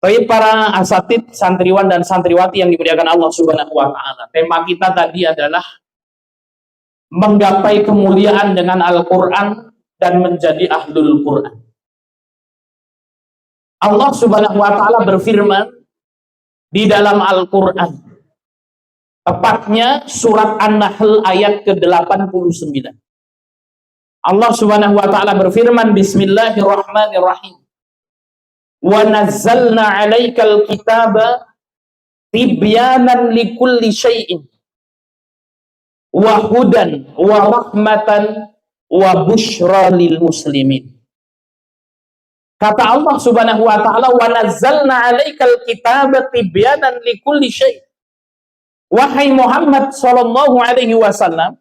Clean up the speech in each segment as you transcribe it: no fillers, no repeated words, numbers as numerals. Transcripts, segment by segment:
Baik para asatid, santriwan dan santriwati yang dimuliakan Allah Subhanahu wa taala. Tema kita tadi adalah menggapai kemuliaan dengan Al-Qur'an dan menjadi ahlul Qur'an. Allah Subhanahu wa taala berfirman di dalam Al-Qur'an. Tepatnya surat An-Nahl ayat ke-89. Allah Subhanahu wa taala berfirman, Bismillahirrahmanirrahim. Wa nazzalna 'alaikal kitaba tibyanan likulli syai'in wa hudan wa rahmatan wa busyra lil muslimin. Kata Allah Subhanahu wa taala, wa nazzalna 'alaikal kitaba tibyanan likulli syai'. Wahai Muhammad sallallahu alaihi wasallam,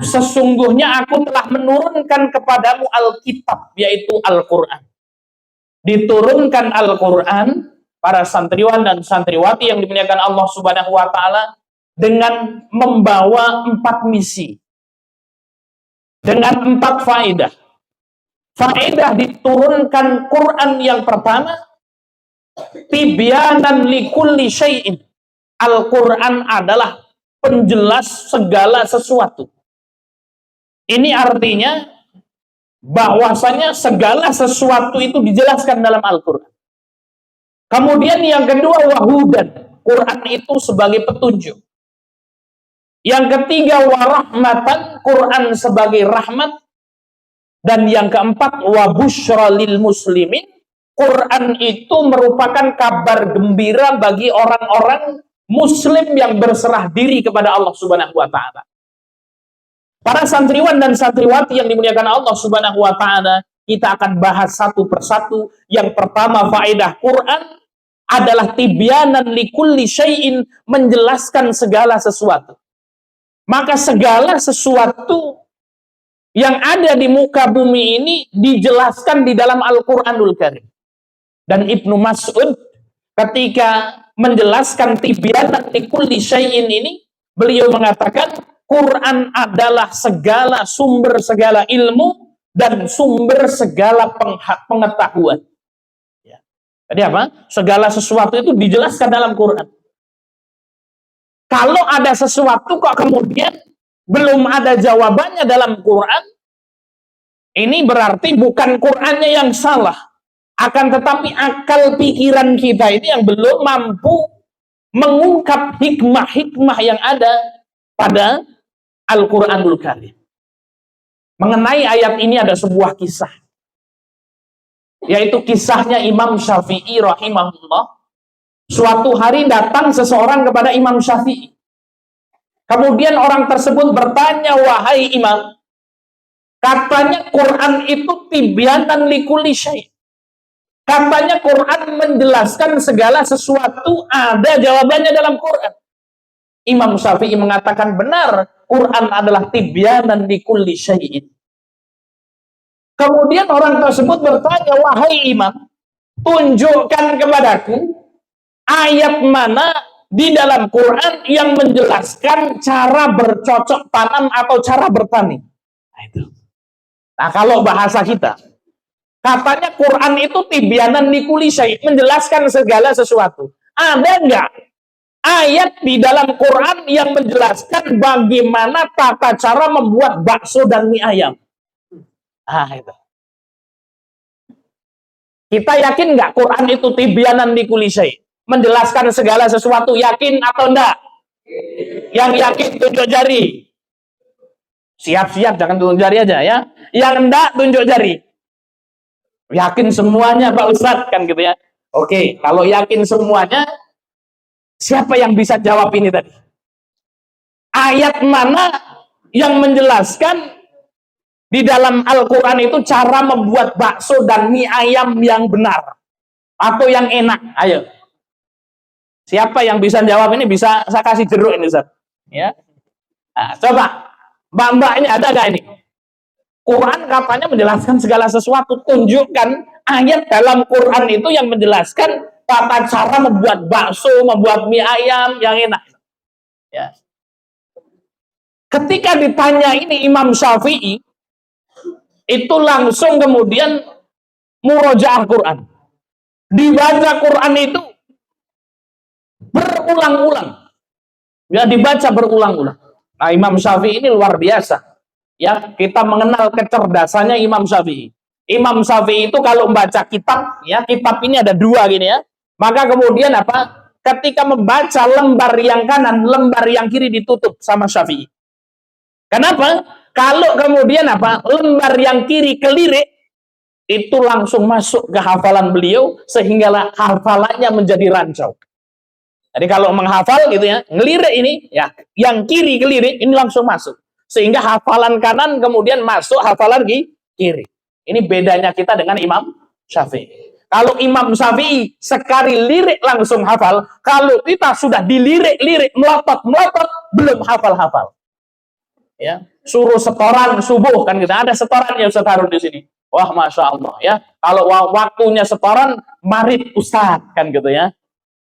sesungguhnya aku telah menurunkan kepadamu Alkitab, yaitu Al-Qur'an. Diturunkan Al-Qur'an, para santriwan dan santriwati yang dimuliakan Allah Subhanahu wa taala, dengan membawa 4 misi, dengan 4 faedah. Faedah diturunkan Quran yang pertama, tibyanan likulli syai'in. Al-Quran adalah penjelas segala sesuatu. Ini artinya bahwasanya segala sesuatu itu dijelaskan dalam Al-Quran. Kemudian yang kedua, wahudan. Quran itu sebagai petunjuk. Yang ketiga, warahmatan. Quran sebagai rahmat. Dan yang keempat, wabusyra lil muslimin. Quran itu merupakan kabar gembira bagi orang-orang muslim yang berserah diri kepada Allah Subhanahu wa taala. Para santriwan dan santriwati yang dimuliakan Allah Subhanahu wa taala, kita akan bahas satu persatu. Yang pertama, faedah Quran adalah tibyanan likulli syai'in, menjelaskan segala sesuatu. Maka segala sesuatu yang ada di muka bumi ini dijelaskan di dalam Al-Qur'anul Karim. Dan Ibnu Mas'ud ketika menjelaskan tibyanan likulli syai'in ini, beliau mengatakan Quran adalah segala sumber segala ilmu dan sumber segala pengetahuan. Ya. Jadi apa? Segala sesuatu itu dijelaskan dalam Quran. Kalau ada sesuatu kok kemudian belum ada jawabannya dalam Quran, ini berarti bukan Qurannya yang salah, akan tetapi akal pikiran kita ini yang belum mampu mengungkap hikmah-hikmah yang ada pada Al-Qur'anul Karim. Mengenai ayat ini ada sebuah kisah, yaitu kisahnya Imam Syafi'i rahimahullah. Suatu hari datang seseorang kepada Imam Syafi'i. Kemudian orang tersebut bertanya, wahai Imam, katanya Quran itu tibyanan likulli syai'. Katanya Quran menjelaskan segala sesuatu, ada jawabannya dalam Quran. Imam Syafi'i mengatakan benar, Quran adalah tibyanan likulli syai'in. Kemudian orang tersebut bertanya, wahai Imam, tunjukkan kepadaku ayat mana di dalam Quran yang menjelaskan cara bercocok tanam atau cara bertani. Nah, kalau bahasa kita, katanya Quran itu tibyanan likulli syai', menjelaskan segala sesuatu. Ada enggak ayat di dalam Quran yang menjelaskan bagaimana tata cara membuat bakso dan mie ayam? Itu. Kita yakin nggak Quran itu tibyanan likulli syai', menjelaskan segala sesuatu? Yakin atau enggak? Yang yakin tunjuk jari. Siap-siap, jangan tunjuk jari aja ya. Yang enggak tunjuk jari. Yakin semuanya Pak Ustadz, kan gitu ya. Oke, kalau yakin semuanya, siapa yang bisa jawab ini tadi? Ayat mana yang menjelaskan di dalam Al-Quran itu cara membuat bakso dan mie ayam yang benar atau yang enak? Ayo. Siapa yang bisa jawab ini? Bisa saya kasih jeruk ini, Ustaz. Ya. Nah, coba. Mbak-mbaknya ada gak ini? Quran katanya menjelaskan segala sesuatu. Tunjukkan ayat dalam Quran itu yang menjelaskan tata cara membuat bakso, membuat mie ayam yang enak. Ya. Ketika ditanya ini Imam Syafi'i, itu langsung kemudian murojaah Quran. Dibaca Quran itu berulang-ulang. Ya, dibaca berulang-ulang. Nah, Imam Syafi'i ini luar biasa. Ya, kita mengenal kecerdasannya Imam Syafi'i. Imam Syafi'i itu kalau membaca kitab, ya, kitab ini ada dua gini ya. Maka kemudian apa? Ketika membaca lembar yang kanan, lembar yang kiri ditutup sama Syafi'i. Kenapa? Kalau kemudian apa? Lembar yang kiri kelirik, itu langsung masuk ke hafalan beliau sehingga hafalannya menjadi rancau. Jadi kalau menghafal gitu ya, ngelirik ini ya, yang kiri kelirik ini langsung masuk. Sehingga hafalan kanan kemudian masuk hafalan kiri. Ini bedanya kita dengan Imam Syafi'i. Kalau Imam Syafi'i sekali lirik langsung hafal, kalau kita sudah dilirik-lirik, melotot-melotot, belum hafal-hafal. Ya, suruh setoran subuh kan kita ada setoran yang Ustaz Harun di sini. Wah, masya Allah ya. Kalau waktunya setoran, marid Ustaz kan gitu ya.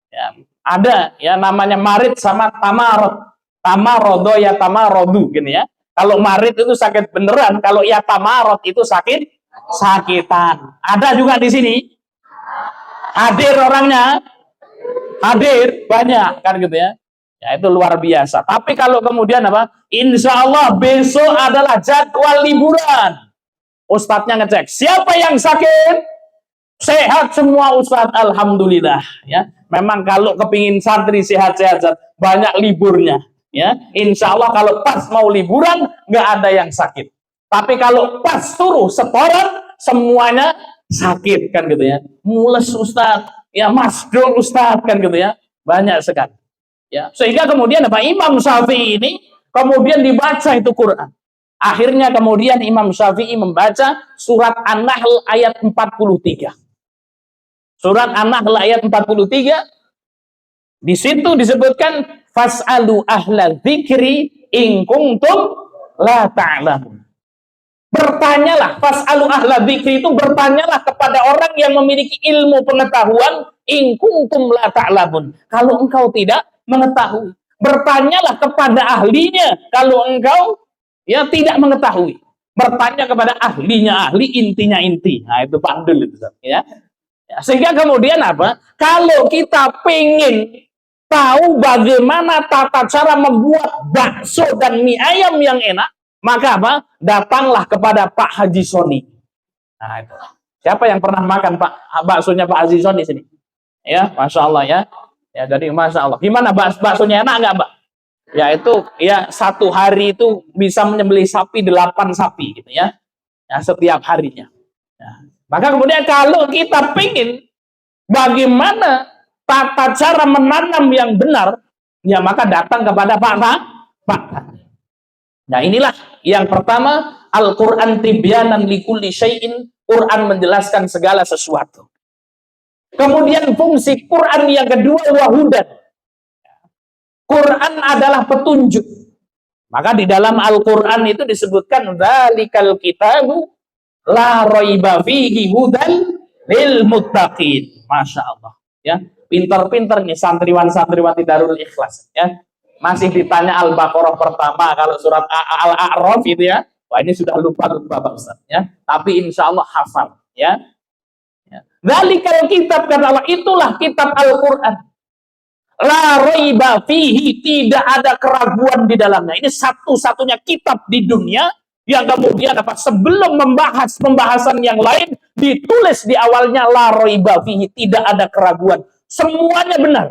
Ya, ada ya namanya marid sama tamarod. Tamarodo ya tamarodu gini ya. Kalau marid itu sakit beneran, kalau ya tamarod itu sakitan. Ada juga di sini. Hadir orangnya, hadir banyak kan gitu ya. Ya itu luar biasa. Tapi kalau kemudian apa? Insya Allah besok adalah jadwal liburan. Ustadznya ngecek siapa yang sakit, sehat semua Ustadz, alhamdulillah ya. Memang kalau kepingin santri sehat-sehat banyak liburnya ya. Insya Allah kalau pas mau liburan nggak ada yang sakit. Tapi kalau pas suruh setoran semuanya sakit kan gitu ya. Mules Ustadz ya, masdul Ustadz kan gitu ya. Banyak sekali ya. Sehingga kemudian apa? Imam Syafi'i ini kemudian dibaca itu Quran. Akhirnya kemudian Imam Syafi'i membaca surat An-Nahl ayat 43. Surat An-Nahl ayat 43, di situ disebutkan fas'alu ahla dzikri in kuntum la ta'lamun. Bertanyalah, fas'alu ahla dzikri itu bertanyalah kepada orang yang memiliki ilmu pengetahuan in kuntum la ta'lamun. Kalau engkau tidak mengetahui, bertanyalah kepada ahlinya kalau engkau ya tidak mengetahui. Bertanya kepada ahlinya ahli, intinya inti. Nah itu pandul itu ya. Sehingga kemudian apa? Kalau kita pengen tahu bagaimana tata cara membuat bakso dan mie ayam yang enak, maka apa? Datanglah kepada Pak Haji Soni. Nah itu. Siapa yang pernah makan Pak baksonya Pak Haji Soni sini? Ya, masya Allah ya. Ya jadi masya Allah. Gimana baksonya enak nggak Mbak? Ya itu ya satu hari itu bisa menyembelih sapi 8 sapi gitu ya. Ya setiap harinya. Ya. Maka kemudian kalau kita pengen bagaimana tata cara menanam yang benar, ya maka datang kepada Pak. Nah inilah yang pertama, Al-Quran tibyanan likulli syai'in, Quran menjelaskan segala sesuatu. Kemudian fungsi Quran yang kedua wahudan. Quran adalah petunjuk. Maka di dalam Al-Quran itu disebutkan dzalikal kitabu la raiba fihi hudan lil muttaqin. Masya Allah ya, pinter-pinter nih santriwan-santriwati Darul Ikhlas ya. Masih ditanya Al-Baqarah pertama, kalau surat Al-A'raf itu ya, wah ini sudah lupa Pak Ustaz ya, tapi insya Allah hafal ya. Dzalikal kitab, kata Allah, itulah kitab Al-Quran. La raiba fihi, tidak ada keraguan di dalamnya. Ini satu-satunya kitab di dunia yang kemudian apa? Sebelum membahas pembahasan yang lain, ditulis di awalnya la raiba fihi, tidak ada keraguan. Semuanya benar.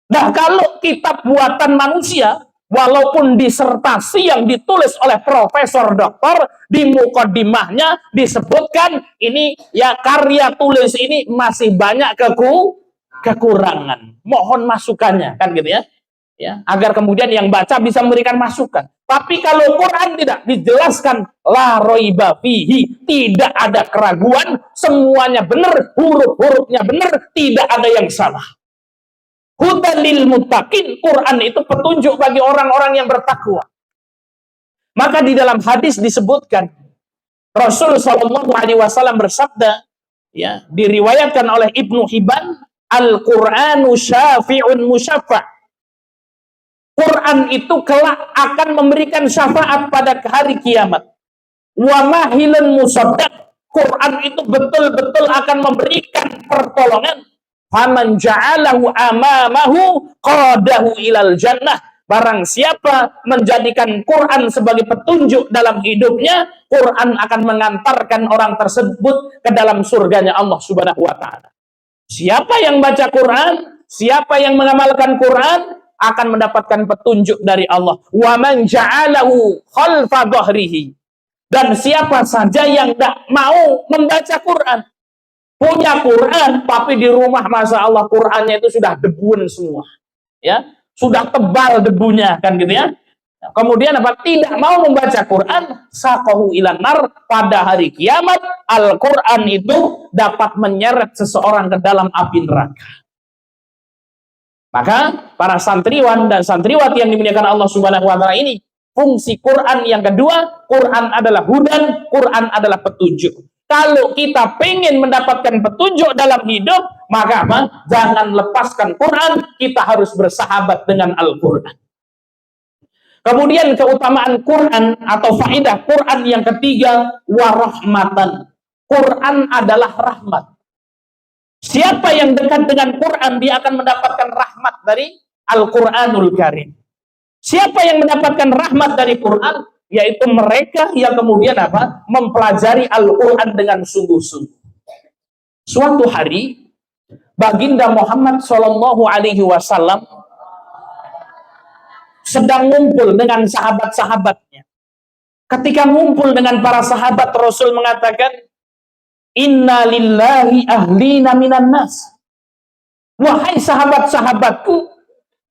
Nah, kalau kitab buatan manusia, walaupun disertasi yang ditulis oleh profesor doktor, di mukaddimahnya disebutkan ini ya karya tulis ini masih banyak kekurangan. Mohon masukannya kan gitu ya. Ya, agar kemudian yang baca bisa memberikan masukan. Tapi kalau Quran tidak dijelaskan la raiba fihi, tidak ada keraguan, semuanya benar, huruf-hurufnya benar, tidak ada yang salah. Hudan lil muttaqin, Quran itu petunjuk bagi orang-orang yang bertakwa. Maka di dalam hadis disebutkan Rasul Shallallahu Alaihi Wasallam bersabda, ya, diriwayatkan oleh Ibnu Hibban, Al-Quranu syafi'un musyafa'. Quran itu kelak akan memberikan syafaat pada hari kiamat. Wa mahilun musaddaq. Quran itu betul-betul akan memberikan pertolongan. Faman ja'alahu amamahu qadahu ilal jannah. Barang siapa menjadikan Quran sebagai petunjuk dalam hidupnya, Quran akan mengantarkan orang tersebut ke dalam surganya Allah Subhanahu wa taala. Siapa yang baca Quran, siapa yang mengamalkan Quran akan mendapatkan petunjuk dari Allah. Wa man ja'alahu khalfa dhahrihi. Dan siapa saja yang tidak mau membaca Quran, punya Quran tapi di rumah Masya Allah Qurannya itu sudah debuan semua, ya, sudah tebal debunya kan gitu ya. Kemudian apa? Tidak mau membaca Quran, saqahu ilan nar. Pada hari kiamat Al-Quran itu dapat menyeret seseorang ke dalam api neraka. Maka para santriwan dan santriwati yang dimuliakan Allah Subhanahu wa taala ini, fungsi Quran yang kedua, Quran adalah hudan, Quran adalah petunjuk. Kalau kita pengen mendapatkan petunjuk dalam hidup, maka apa? Jangan lepaskan Quran, kita harus bersahabat dengan Al-Quran. Kemudian keutamaan Quran atau faidah Quran yang ketiga, warahmatan. Quran adalah rahmat. Siapa yang dekat dengan Quran, dia akan mendapatkan rahmat dari Al-Quranul Karim. Siapa yang mendapatkan rahmat dari Quran? Yaitu mereka yang kemudian apa? Mempelajari Al-Quran dengan sungguh-sungguh. Suatu hari, Baginda Muhammad SAW sedang ngumpul dengan sahabat-sahabatnya. Ketika ngumpul dengan para sahabat, Rasul mengatakan, Inna lillahi ahlina minan nas. Wahai sahabat-sahabatku,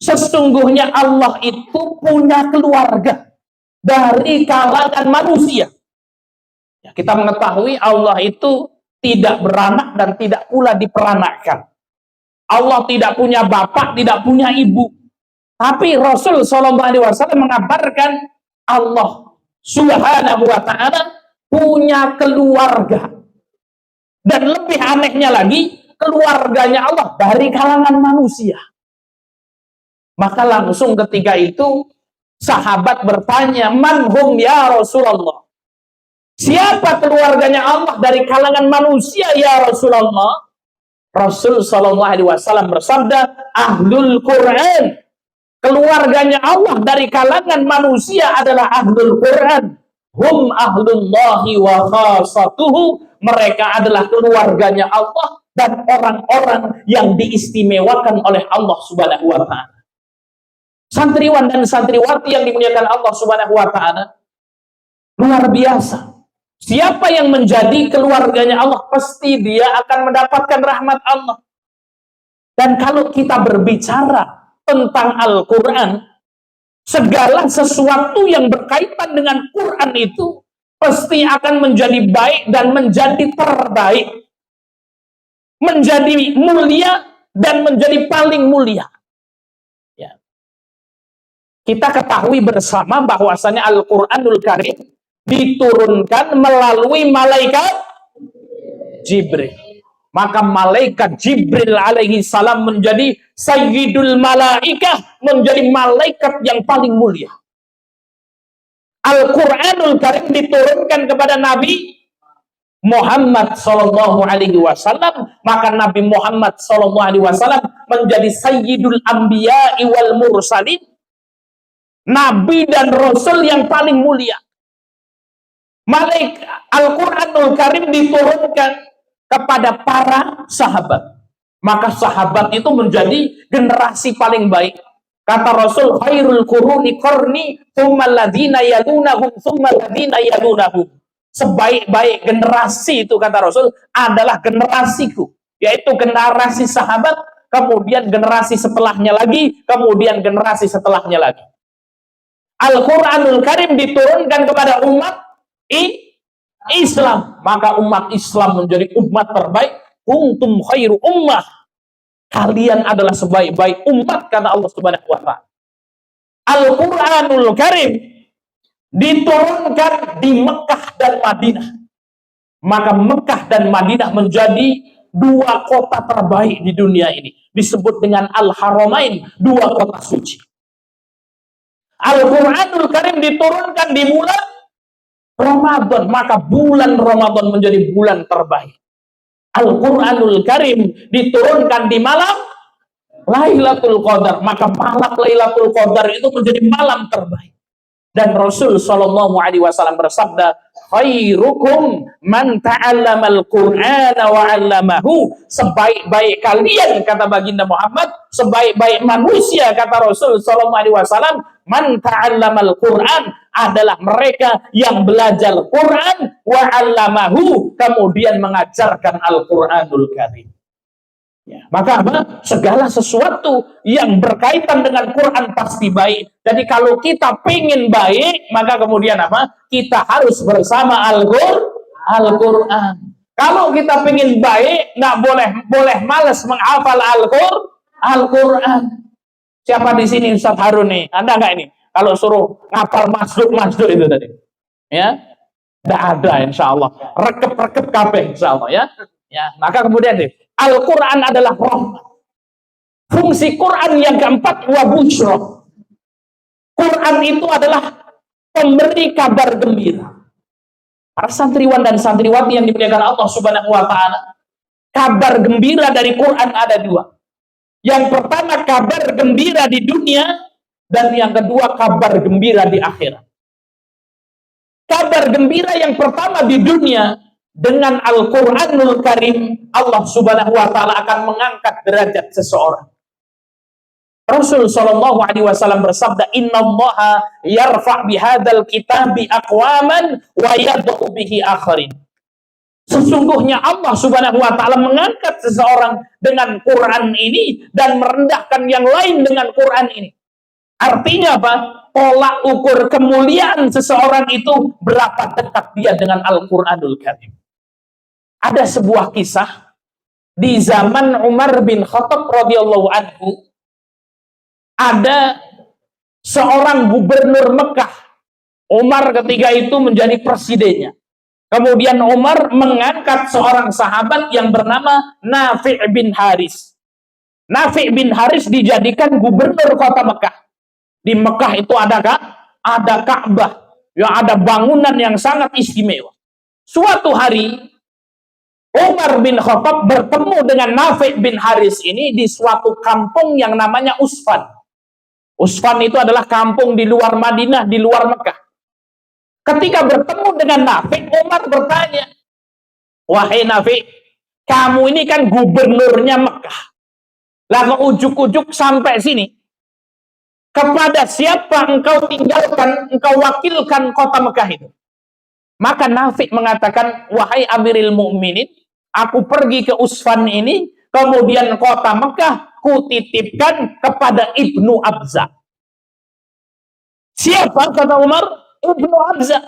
sesungguhnya Allah itu punya keluarga dari kalangan manusia. Ya, kita mengetahui Allah itu tidak beranak dan tidak pula diperanakkan. Allah tidak punya bapak, tidak punya ibu. Tapi Rasul SAW mengabarkan Allah Subhanahu wa ta'ala punya keluarga. Dan lebih anehnya lagi, keluarganya Allah dari kalangan manusia. Maka langsung ketika itu sahabat bertanya, "Man hum ya Rasulullah?" Siapa keluarganya Allah dari kalangan manusia ya Rasulullah? Rasul SAW bersabda, Ahlul Quran. Keluarganya Allah dari kalangan manusia adalah Ahlul Quran. Hum ahlullahi wa khasatuhu. Mereka adalah keluarganya Allah dan orang-orang yang diistimewakan oleh Allah Subhanahu wa ta'ala. Santriwan dan santriwati yang dimuliakan Allah Subhanahu wa ta'ala, luar biasa. Siapa yang menjadi keluarganya Allah, pasti dia akan mendapatkan rahmat Allah. Dan kalau kita berbicara tentang Al-Quran, segala sesuatu yang berkaitan dengan Quran itu pasti akan menjadi baik dan menjadi terbaik, menjadi mulia dan menjadi paling mulia. Ya. Kita ketahui bersama bahwasanya Al-Quranul Karim diturunkan melalui malaikat Jibril. Maka malaikat Jibril alaihi salam menjadi sayyidul malaikah, menjadi malaikat yang paling mulia. Al-Quranul Karim diturunkan kepada Nabi Muhammad sallallahu alaihi wasallam, maka Nabi Muhammad sallallahu alaihi wasallam menjadi sayyidul anbiya wal mursalin, nabi dan rasul yang paling mulia. Al-Quranul Karim diturunkan kepada para sahabat, maka sahabat itu menjadi generasi paling baik. Kata Rasul, khairul quruni qarni tsumma alladziina yalunahum tsumma alladziina yalunahum. Sebaik-baik generasi itu, kata Rasul, adalah generasiku, yaitu generasi sahabat, kemudian generasi setelahnya lagi, kemudian generasi setelahnya lagi. Al-Quranul Karim diturunkan kepada umat Islam, maka umat Islam menjadi umat terbaik. Kuntum khairu ummah, kalian adalah sebaik-baik umat, kata Allah Subhanahu wa ta'ala. Al-Quranul Karim diturunkan di Mekah dan Madinah, maka Mekah dan Madinah menjadi dua kota terbaik di dunia ini, disebut dengan Al-Haramain, dua kota suci. Al-Quranul Karim diturunkan di bulan Ramadan, maka bulan Ramadan menjadi bulan terbaik. Al-Quranul Karim diturunkan di malam Lailatul Qadar, maka malam Lailatul Qadar itu menjadi malam terbaik. Dan Rasul Shallallahu Alaihi Wasallam bersabda, khairukum man ta'allamal Qur'ana wa 'allamahu. Sebaik-baik kalian, kata baginda Muhammad, sebaik-baik manusia, kata Rasul Shallallahu Alaihi Wasallam, man ta'allamal Qur'an, adalah mereka yang belajar Quran wa 'allamahu, kemudian mengajarkan Al-Qur'anul Karim. Ya, maka apa? Segala sesuatu yang berkaitan dengan Quran pasti baik. Jadi kalau kita pengen baik, maka kemudian apa? Kita harus bersama Al-Quran. Kalau kita pengen baik, nggak boleh malas menghafal Al-Quran. Siapa di sini Ustaz Harun nih? Anda nggak ini? Kalau suruh ngapal masuk itu tadi, ya, nggak ada, insya Allah. Rekep kabeh, insya Allah, ya. Ya, maka kemudian deh. Al-Quran adalah rahmat. Fungsi Quran yang keempat, wa busyra. Quran itu adalah pemberi kabar gembira. Para santriwan dan santriwati yang dimuliakan Allah Subhanahu wa Ta'ala, kabar gembira dari Quran ada dua. Yang pertama kabar gembira di dunia, dan yang kedua kabar gembira di akhirat. Kabar gembira yang pertama di dunia, dengan Al-Quranul Karim, Allah Subhanahu wa Ta'ala akan mengangkat derajat seseorang. Rasul Shallallahu Alaihi Wasallam bersabda, innallaha yarfa' bihadzal kitabi aqwaman wa yad'u bihi akharin. Sesungguhnya Allah Subhanahu wa Ta'ala mengangkat seseorang dengan Quran ini dan merendahkan yang lain dengan Quran ini. Artinya apa? Tolak ukur kemuliaan seseorang itu berapa dekat dia dengan Al-Quranul Karim. Ada sebuah kisah di zaman Umar bin Khattab radhiyallahu anhu. Ada seorang gubernur Mekah. Umar ketika itu menjadi presidennya. Kemudian Umar mengangkat seorang sahabat yang bernama Nafi' bin Haris. Nafi' bin Haris dijadikan gubernur kota Mekah. Di Mekah itu ada Ka'bah, yang ada bangunan yang sangat istimewa. Suatu hari Umar bin Khattab bertemu dengan Nafi' bin Haris ini di suatu kampung yang namanya Usfan. Usfan itu adalah kampung di luar Madinah, di luar Mekah. Ketika bertemu dengan Nafi', Umar bertanya, wahai Nafi', kamu ini kan gubernurnya Mekah. Lah ujuk-ujuk sampai sini. Kepada siapa engkau tinggalkan, engkau wakilkan kota Mekah itu? Maka Nafi' mengatakan, wahai Amiril Mukminin, aku pergi ke Usfan ini, kemudian kota Mekah kutitipkan kepada Ibnu Abza. Siapa, kata Umar? Ibnu Abza.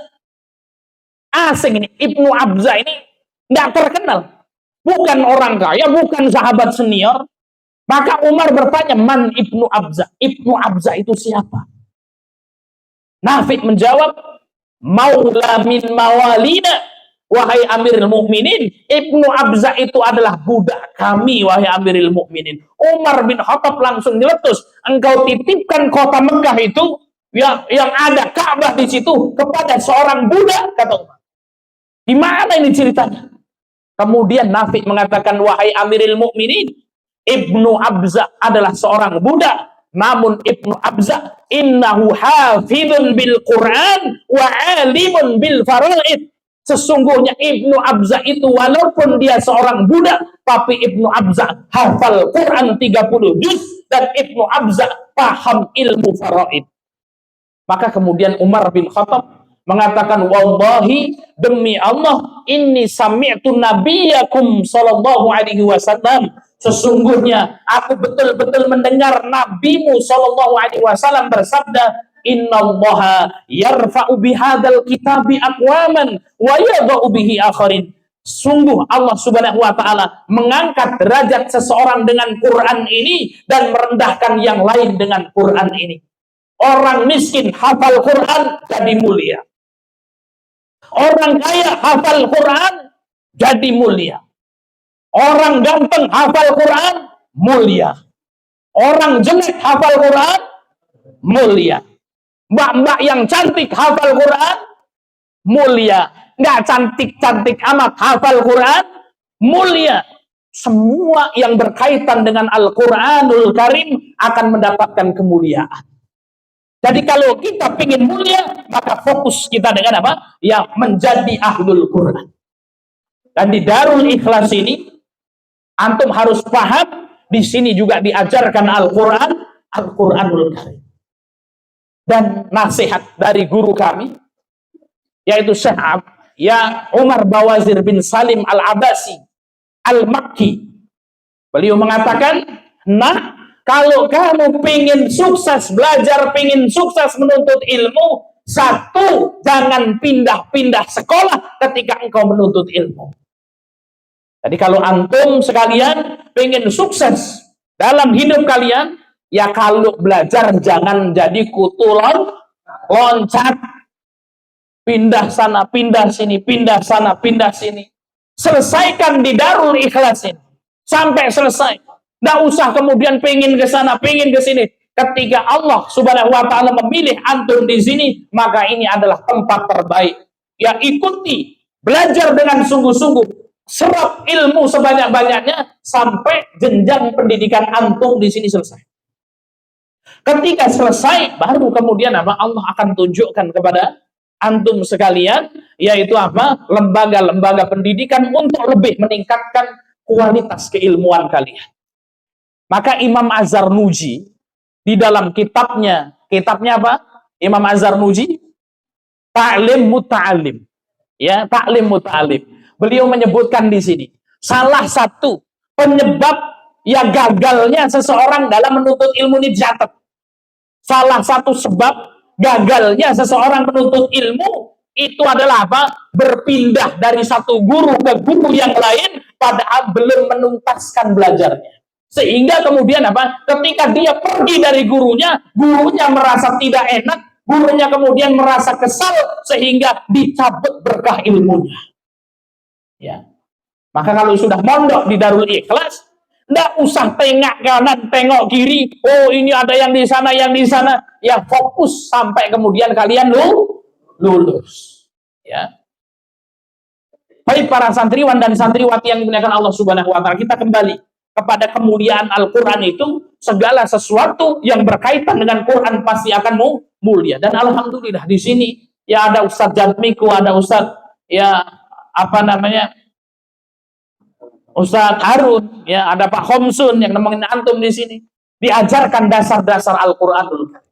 Asing ini, Ibnu Abza ini nggak terkenal. Bukan orang kaya, bukan sahabat senior. Maka Umar bertanya, man Ibnu Abza? Ibnu Abza itu siapa? Nafi' menjawab, maula min mawalina. Wahai Amirul Mukminin, Ibnu Abza itu adalah budak kami, wahai Amirul Mukminin. Umar bin Khattab langsung nyeletus, engkau titipkan kota Mekah itu yang ada Ka'bah di situ kepada seorang budak, kata Umar. Di mana ini ceritanya? Kemudian Nafi' mengatakan, wahai Amirul Mukminin, Ibnu Abza adalah seorang budak, namun Ibnu Abza innahu hafidun bil Quran wa alimun bil faraid. Sesungguhnya Ibnu Abza itu walaupun dia seorang budak, tapi Ibnu Abza hafal Quran 30 juz dan Ibnu Abza paham ilmu faraid. Maka kemudian Umar bin Khattab mengatakan, wallahi, demi Allah, inni sami'tu nabiyakum sallallahu alaihi wasallam. Sesungguhnya aku betul-betul mendengar nabimu sallallahu alaihi wasallam bersabda, innallaha yarfa'u bihadzal kitabi aqwaman wa yadh'u bihi akharin. Sungguh Allah Subhanahu wa Ta'ala mengangkat derajat seseorang dengan Quran ini dan merendahkan yang lain dengan Quran ini. Orang miskin hafal Quran jadi mulia. Orang kaya hafal Quran jadi mulia. Orang ganteng hafal Quran mulia. Orang jelek hafal Quran mulia. Mbak-mbak yang cantik hafal Quran mulia. Nggak cantik-cantik amat hafal Quran, mulia. Semua yang berkaitan dengan Al-Quranul Karim akan mendapatkan kemuliaan. Jadi kalau kita ingin mulia, maka fokus kita dengan apa? Ya, menjadi ahlul Quran. Dan di Darul Ikhlas ini, antum harus paham, di sini juga diajarkan Al-Quran, Al-Quranul Karim. Dan nasihat dari guru kami, yaitu Syekh Umar Bawazir bin Salim Al-Abasi Al-Makki. Beliau mengatakan, nah, kalau kamu pengen sukses belajar, pengen sukses menuntut ilmu, satu, jangan pindah-pindah sekolah ketika engkau menuntut ilmu. Jadi kalau antum sekalian pengen sukses dalam hidup kalian, ya kalau belajar jangan jadi kutu loncat. Pindah sana, pindah sini, pindah sana, pindah sini. Selesaikan di Darul Ikhlas ini sampai selesai. Nggak usah kemudian pengen ke sana, pengen ke sini. Ketika Allah Subhanahu wa taala memilih antum di sini, maka ini adalah tempat terbaik. Ya, ikuti, belajar dengan sungguh-sungguh, serap ilmu sebanyak-banyaknya sampai jenjang pendidikan antum di sini selesai. Ketika selesai, baru kemudian apa? Allah akan tunjukkan kepada antum sekalian, yaitu apa? Lembaga-lembaga pendidikan untuk lebih meningkatkan kualitas keilmuan kalian. Maka Imam Az-Zarnuji di dalam kitabnya apa? Imam Az-Zarnuji, Ta'lim Muta'alim. Ya, Ta'lim Muta'alim. Beliau menyebutkan di sini salah satu penyebab ya gagalnya seseorang dalam menuntut ilmu ini dicatat. Salah satu sebab gagalnya seseorang menuntut ilmu itu adalah apa? Berpindah dari satu guru ke guru yang lain padahal belum menuntaskan belajarnya. Sehingga kemudian apa? Ketika dia pergi dari gurunya merasa tidak enak, gurunya kemudian merasa kesal sehingga dicabut berkah ilmunya. Ya. Maka kalau sudah mondok di Darul Ikhlas, nggak usah tengok kanan, tengok kiri. Oh, ini ada yang di sana, yang di sana. Ya, fokus sampai kemudian kalian lulus. Ya. Baik para santriwan dan santriwati yang dimuliakan Allah Subhanahu wa taala, kita kembali kepada kemuliaan Al-Qur'an itu. Segala sesuatu yang berkaitan dengan Quran pasti akan mulia. Dan alhamdulillah di sini ya ada Ustadz Jatmiku, ada Ustadz ya apa namanya? Ustadz Harun, ya ada Pak Khomsun yang nemenin antum di sini, diajarkan dasar-dasar Al-Qur'anul Karim.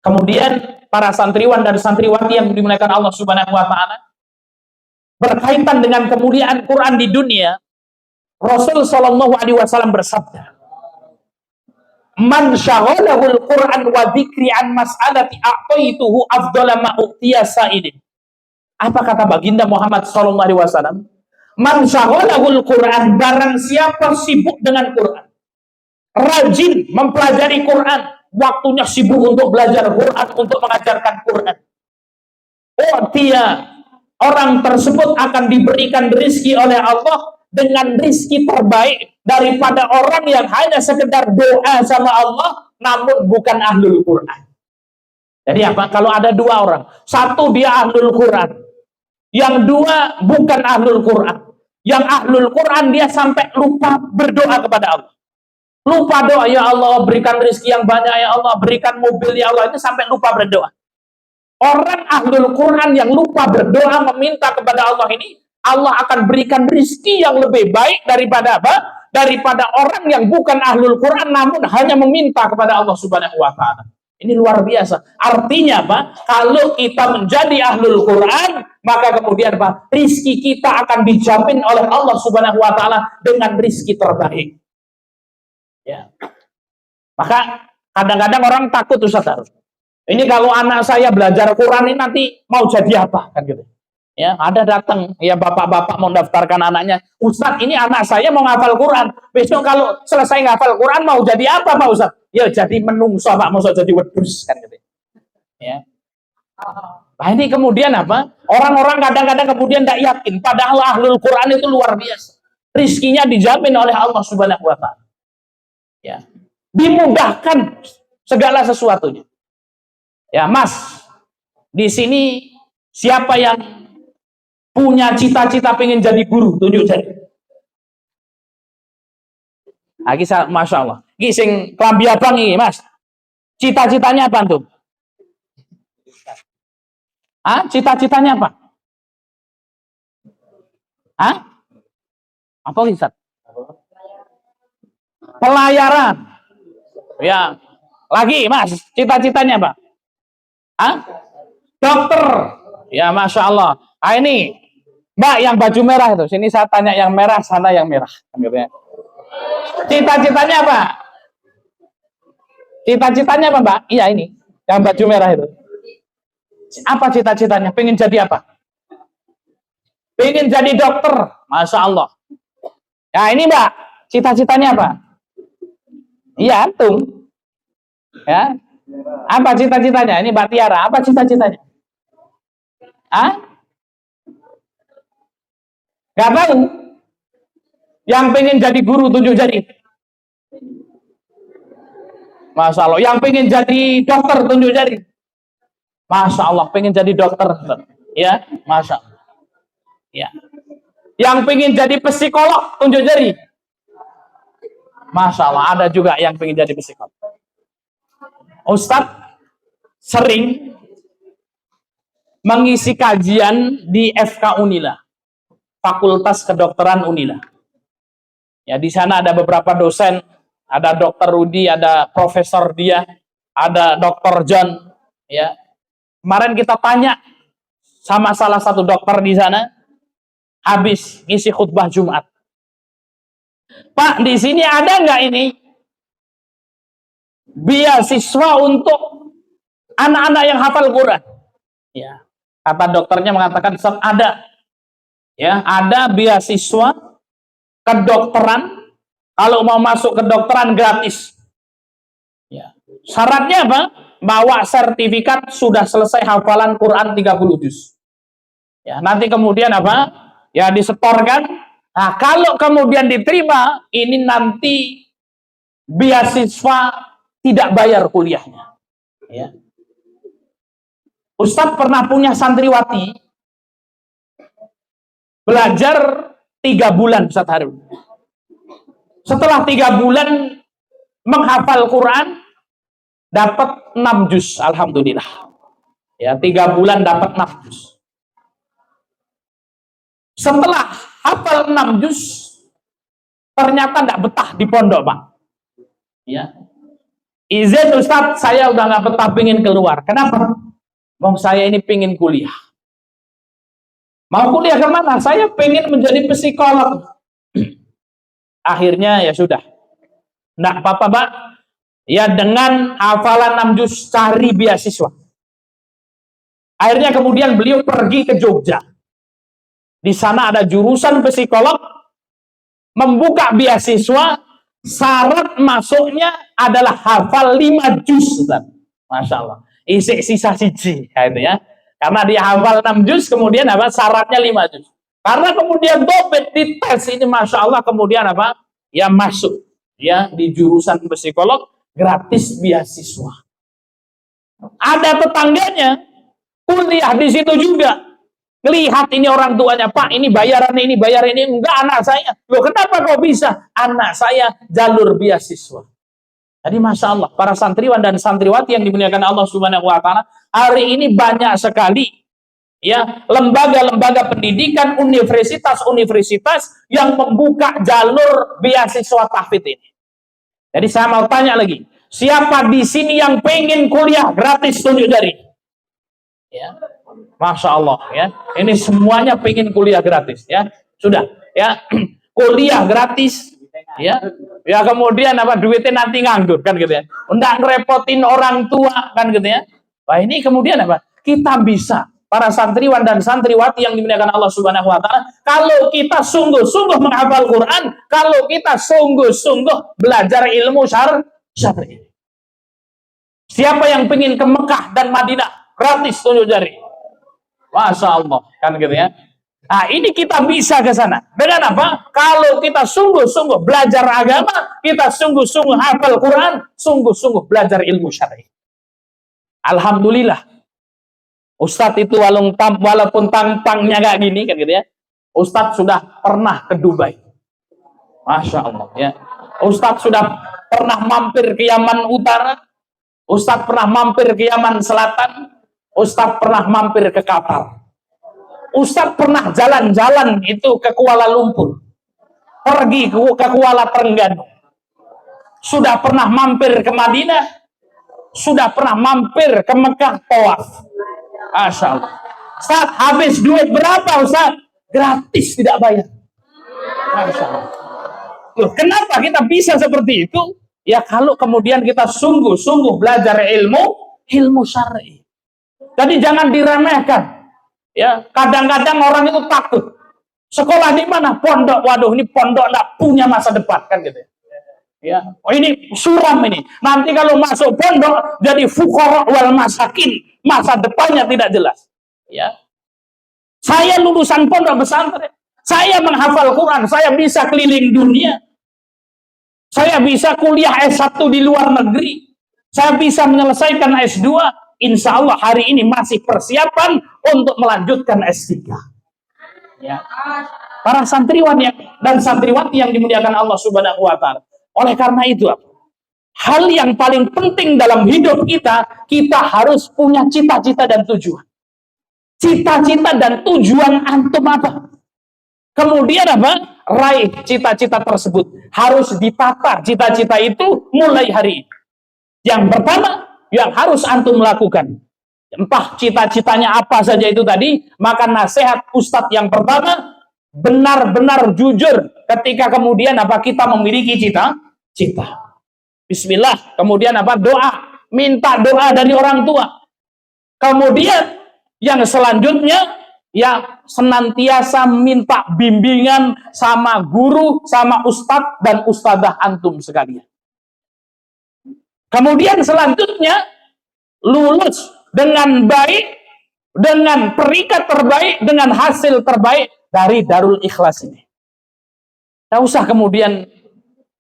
Kemudian para santriwan dan santriwati yang dimuliakan Allah Subhanahu wa taala, berkaitan dengan kemuliaan Quran di dunia, Rasul sallallahu alaihi wasallam bersabda, "Man syaghalahul Qur'an wa dzikri an mas'alati a'taituhu afdhala ma utiya sa'idin." Apa kata baginda Muhammad sallallahu alaihi wasallam? Man syaghalahul Qur'an, barang siapa sibuk dengan Quran, rajin mempelajari Quran, waktunya sibuk untuk belajar Quran, untuk mengajarkan Quran, oh dia, orang tersebut akan diberikan rizki oleh Allah dengan rizki terbaik daripada orang yang hanya sekedar doa sama Allah namun bukan ahlul Quran. Jadi apa? Kalau ada dua orang, satu dia ahlul Quran, yang dua bukan ahlul Quran. Yang ahlul Quran dia sampai lupa berdoa kepada Allah. Lupa doa, ya Allah berikan rezeki yang banyak, ya Allah berikan mobil, ya Allah, itu sampai lupa berdoa. Orang ahlul Quran yang lupa berdoa meminta kepada Allah ini, Allah akan berikan rezeki yang lebih baik daripada apa? Daripada orang yang bukan ahlul Quran namun hanya meminta kepada Allah Subhanahu wa taala. Ini luar biasa. Artinya apa? Kalau kita menjadi ahlul Quran, maka kemudian apa? Rizki kita akan dijamin oleh Allah Subhanahu wa taala dengan rizki terbaik. Ya. Maka kadang-kadang orang takut, Ustaz Harun. Ini kalau anak saya belajar Quran ini nanti mau jadi apa? Kan gitu. Ya, ada datang ya bapak-bapak mau daftarkan anaknya, Ustaz ini anak saya mau ngafal Quran, besok kalau selesai ngafal Quran mau jadi apa Pak Ustaz? Ya jadi menungso Pak, mau jadi wedus kan gitu. Ya. Nah ini kemudian apa? Orang-orang kadang-kadang kemudian tidak yakin, padahal ahlul Quran itu luar biasa. Rizkinya dijamin oleh Allah Subhanahu wa taala. Ya. Dimudahkan segala sesuatunya. Ya, Mas, di sini Siapa yang punya cita-cita pengen jadi guru? Tunjuk jari. Lagi Masya Allah. Ini sing kelambi abang ini, Mas. Cita-citanya apa tuh? Ah, cita-citanya apa? Ah? Apa Ustaz? Pelayaran. Ya. Lagi, Mas. Cita-citanya apa? Ah? Dokter. Ya, Masya Allah. Ah, ini Mbak yang baju merah itu. Sini saya tanya yang merah, sana yang merah. Cita-citanya apa? Cita-citanya apa, Mbak? Iya, ini. Yang baju merah itu. Apa cita-citanya? Pengen jadi apa? Pengen jadi dokter. Masya Allah. Ya, ini Mbak. Cita-citanya apa? Iya, antum. Ya. Apa cita-citanya? Ini Mbak Tiara. Apa cita-citanya? Ah? Gak tahu. Yang pengen jadi guru tunjuk jari. Masya Allah. Yang pengen jadi dokter tunjuk jari. Masya Allah. Pengen jadi dokter. Ya, Masya Allah. Ya. Yang pengen jadi psikolog tunjuk jari. Masya Allah. Ada juga yang pengen jadi psikolog. Ustadz sering mengisi kajian di FK Unila, Fakultas Kedokteran Unila. Ya, di sana ada beberapa dosen, ada Dokter Rudi, ada Profesor dia, ada Dokter John. Ya, kemarin kita tanya sama salah satu dokter di sana, habis ngisi khutbah Jumat. Pak, di sini ada nggak ini beasiswa untuk anak-anak yang hafal Quran? Ya, kata dokternya mengatakan ada. Ya, ada beasiswa kedokteran. Kalau mau masuk kedokteran gratis. Ya. Syaratnya apa? Bawa sertifikat sudah selesai hafalan Quran 30 juz. Ya, nanti kemudian apa? Ya, disetorkan. Nah, kalau kemudian diterima, ini nanti beasiswa tidak bayar kuliahnya. Ya. Ustadz pernah punya santriwati belajar 3 bulan Ustadz Harun. Setelah 3 bulan menghafal Quran, dapat 6 juz, alhamdulillah. Ya, 3 bulan dapat 6 juz. Setelah hafal 6 juz, ternyata tidak betah di pondok, Pak. Ya. Izin Ustadz, saya udah nggak betah, pengen keluar. Kenapa? Mau saya ini pengen kuliah. Mau kuliah kemana? Saya pengen menjadi psikolog. Akhirnya ya sudah. Nggak apa-apa, Pak. Ya, dengan hafalan 6 juz cari beasiswa. Akhirnya kemudian beliau pergi ke Jogja. Di sana ada jurusan psikolog, membuka beasiswa, syarat masuknya adalah hafal 5 juz. Masya Allah. Isi sisa siji, itu ya. Karena dia hafal 6 juz, kemudian apa? Syaratnya 5 juz. Karena kemudian dobet di tes ini, Masya Allah, kemudian apa? Ya masuk ya di jurusan psikolog gratis beasiswa. Ada tetangganya kuliah di situ juga. Lihat ini orang tuanya, Pak, ini bayaran ini, enggak anak saya. Loh, kenapa kok bisa? Anak saya jalur beasiswa. Jadi Masya Allah, para santriwan dan santriwati yang dimuliakan Allah Subhanahu wa Ta'ala, hari ini banyak sekali ya lembaga-lembaga pendidikan, universitas-universitas yang membuka jalur beasiswa tahfidz ini. Jadi saya mau tanya lagi, siapa di sini yang pengen kuliah gratis, tunjuk jari. Ya, Masya Allah ya, ini semuanya pengen kuliah gratis ya, sudah ya, kuliah gratis ya, ya kemudian apa duitnya nanti nganggur kan gitu ya, nggak ngerepotin orang tua kan gitu ya. Wah, ini kemudian apa? Kita bisa, para santriwan dan santriwati yang dimuliakan Allah Subhanahu wa Ta'ala, kalau kita sungguh-sungguh menghafal Quran, kalau kita sungguh-sungguh belajar ilmu syar'i. Siapa yang pengen ke Mekah dan Madinah gratis, tunjuk jari. Masya Allah kan gitu ya. Nah, ini kita bisa ke sana. Dengan apa? Kalau kita sungguh-sungguh belajar agama, kita sungguh-sungguh hafal Quran, sungguh-sungguh belajar ilmu syar'i. Alhamdulillah. Ustadz itu walaupun tampangnya gak gini kan gitu ya. Ustadz sudah pernah ke Dubai. Masya Allah ya. Ustadz sudah pernah mampir ke Yaman Utara. Ustadz pernah mampir ke Yaman Selatan. Ustadz pernah mampir ke Qatar. Ustadz pernah jalan-jalan itu ke Kuala Lumpur. Pergi ke Kuala Terengganu. Sudah pernah mampir ke Madinah. Sudah pernah mampir ke Mekah tawaf. Masya Allah. Ustaz, habis duit berapa Ustaz? Gratis, tidak bayar. Masya Allah. Loh, kenapa kita bisa seperti itu? Ya kalau kemudian kita sungguh-sungguh belajar ilmu syar'i. Jadi jangan diremehkan. Ya, kadang-kadang orang itu takut. Sekolah di mana? Pondok. Waduh, ini pondok enggak punya masa depan kan gitu. Ya, oh ini suram ini. Nanti kalau masuk pondok jadi fuqara wal masakin, masa depannya tidak jelas. Ya. Saya lulusan pondok pesantren. Saya menghafal Quran, saya bisa keliling dunia. Saya bisa kuliah S1 di luar negeri. Saya bisa menyelesaikan S2. Insya Allah hari ini masih persiapan untuk melanjutkan S3. Ya. Para santriwan dan santriwati yang dimuliakan Allah Subhanahu wa Ta'ala. Oleh karena itu, hal yang paling penting dalam hidup kita, kita harus punya cita-cita dan tujuan. Cita-cita dan tujuan antum apa? Kemudian apa? Raih cita-cita tersebut. Harus ditata cita-cita itu mulai hari ini. Yang pertama, yang harus antum lakukan. Entah cita-citanya apa saja itu tadi, maka nasihat Ustadz yang pertama, benar-benar jujur ketika kemudian apa kita memiliki cita-cita. Bismillah, kemudian apa? Doa, minta doa dari orang tua. Kemudian yang selanjutnya ya senantiasa minta bimbingan sama guru, sama ustadz dan ustadzah antum sekalian. Kemudian selanjutnya lulus dengan baik, dengan peringkat terbaik, dengan hasil terbaik dari Darul Ikhlas ini. Tidak usah kemudian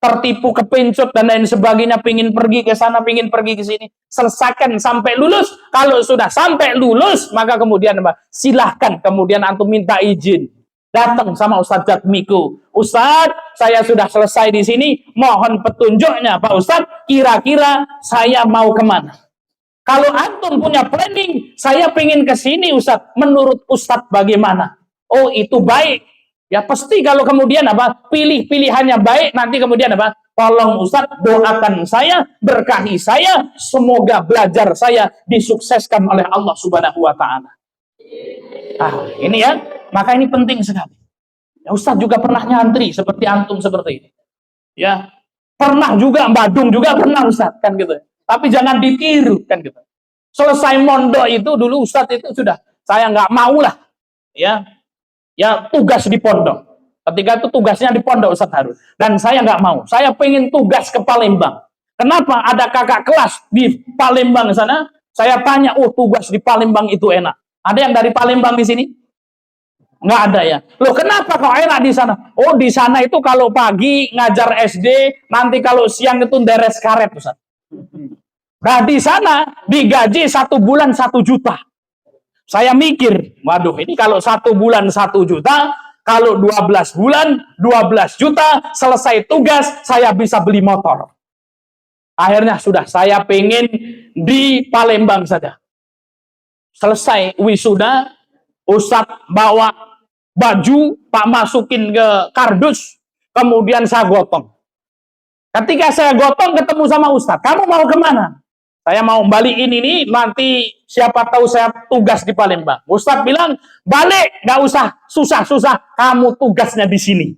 tertipu, kepencut dan lain sebagainya, pingin pergi ke sana, pingin pergi ke sini. Selesaikan sampai lulus. Kalau sudah sampai lulus, maka kemudian apa? Silahkan kemudian antum minta izin. Datang sama Ustadz Jatmiko. Ustadz, saya sudah selesai di sini. Mohon petunjuknya, Pak Ustadz. Kira-kira saya mau kemana? Kalau antum punya planning, saya pengen ke sini Ustadz. Menurut Ustadz bagaimana? Oh, itu baik. Ya pasti kalau kemudian apa pilihannya baik, nanti kemudian apa? Tolong Ustadz doakan saya, berkahi saya, semoga belajar saya disukseskan oleh Allah Subhanahu wa Ta'ala. Ini ya, maka ini penting sekali. Ya, Ustadz juga pernah nyantri seperti antum seperti ini. Ya, pernah juga badung juga pernah Ustadz kan gitu. Tapi jangan ditiru kan gitu. Selesai mondok itu dulu Ustadz itu sudah saya nggak mau lah. Ya tugas di pondok. Ketika itu tugasnya di pondok Ustadz Harun. Dan saya nggak mau. Saya pengen tugas ke Palembang. Kenapa? Ada kakak kelas di Palembang sana. Saya tanya, oh tugas di Palembang itu enak. Ada yang dari Palembang di sini? Nggak ada ya. Loh kenapa kok enak di sana? Oh di sana itu kalau pagi ngajar SD, nanti kalau siang itu deres karet Ustadz. Nah di sana digaji 1 bulan 1 juta. Saya mikir, waduh ini kalau 1 bulan 1 juta, kalau 12 bulan 12 juta, selesai tugas saya bisa beli motor. Akhirnya sudah saya pengen di Palembang saja. Selesai wisuda, Ustadz bawa baju, Pak masukin ke kardus, kemudian saya gotong. Ketika saya gotong ketemu sama Ustadz, kamu mau kemana? Saya mau balikin ini, nanti siapa tahu saya tugas di Palembang. Ustadz bilang, balik, nggak usah susah-susah, kamu tugasnya di sini.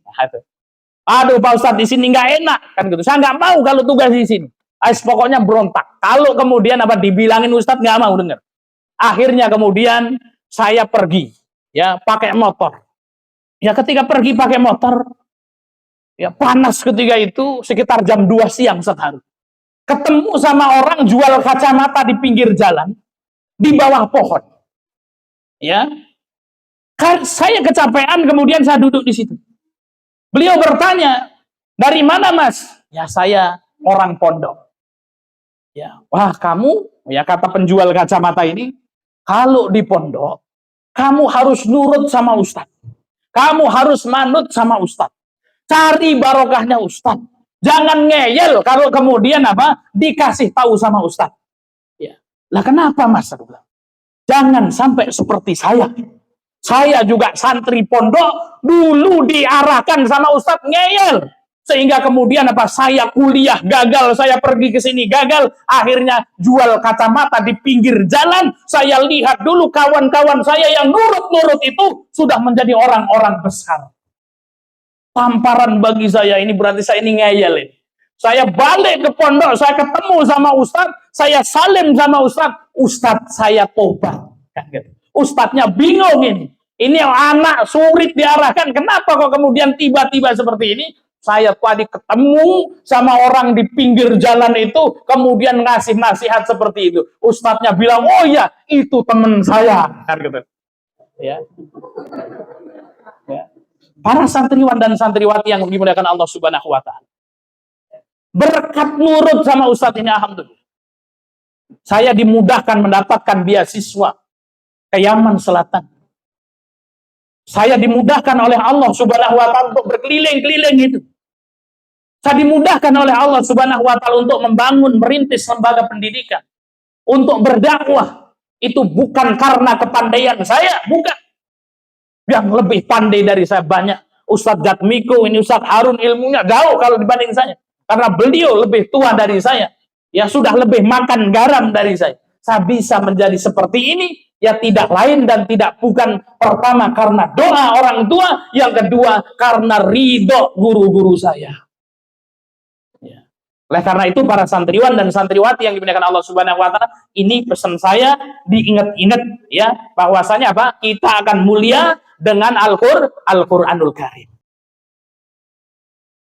Aduh Pak Ustadz, di sini nggak enak kan gitu. Saya nggak mau kalau tugas di sini. Pokoknya berontak. Kalau kemudian apa dibilangin Ustadz nggak mau dengar. Akhirnya kemudian saya pergi, ya pakai motor. Ya ketika pergi pakai motor, ya panas ketika itu sekitar jam 2 siang Ustadz Harun. Ketemu sama orang jual kacamata di pinggir jalan, di bawah pohon. Ya, saya kecapean, kemudian saya duduk di situ. Beliau bertanya, dari mana Mas? Ya saya orang pondok. Ya, wah kamu, ya kata penjual kacamata ini, Kalau di pondok, kamu harus nurut sama ustadz. Kamu harus manut sama ustadz. Cari barokahnya ustadz. Jangan ngeyel kalau kemudian apa? Dikasih tahu sama ustadz. Ya. Lah kenapa Mas? Jangan sampai seperti saya. Saya juga santri pondok, dulu diarahkan sama ustadz ngeyel. Sehingga kemudian apa? Saya kuliah gagal, saya pergi ke sini gagal, akhirnya jual kacamata di pinggir jalan. Saya lihat dulu kawan-kawan saya yang nurut-nurut itu sudah menjadi orang-orang besar. Tamparan bagi saya ini, berarti saya ini ngeyel ini. Saya balik ke pondok, saya ketemu sama ustadz, saya salim sama ustadz, ustadz saya tobat. Ustadznya bingung ini. Ini anak sulit diarahkan, kenapa kok kemudian tiba-tiba seperti ini? Saya tadi ketemu sama orang di pinggir jalan itu, kemudian ngasih nasihat seperti itu. Ustadznya bilang, oh ya, itu teman saya. Ya. Ya. Para santriwan dan santriwati yang dimuliakan Allah Subhanahu wa Ta'ala. Berkat nurut sama ustadz ini, alhamdulillah. Saya dimudahkan mendapatkan beasiswa ke Yaman Selatan. Saya dimudahkan oleh Allah Subhanahu wa Ta'ala untuk berkeliling-keliling itu. Saya dimudahkan oleh Allah Subhanahu wa Ta'ala untuk membangun, merintis lembaga pendidikan, untuk berdakwah. Itu bukan karena kepandaian saya, bukan. Yang lebih pandai dari saya banyak. Ustadz Jatmiko, ini Ustadz Harun ilmunya jauh kalau dibanding saya. Karena beliau lebih tua dari saya. Ya sudah lebih makan garam dari saya. Saya bisa menjadi seperti ini, ya tidak lain dan tidak bukan pertama karena doa orang tua, yang kedua karena ridho guru-guru saya. Oleh karena itu para santriwan dan santriwati yang dimuliakan Allah Subhanahu wa Ta'ala, ini pesan saya diingat-ingat ya, bahwasanya apa? Kita akan mulia dengan Al-Qur'anul Karim.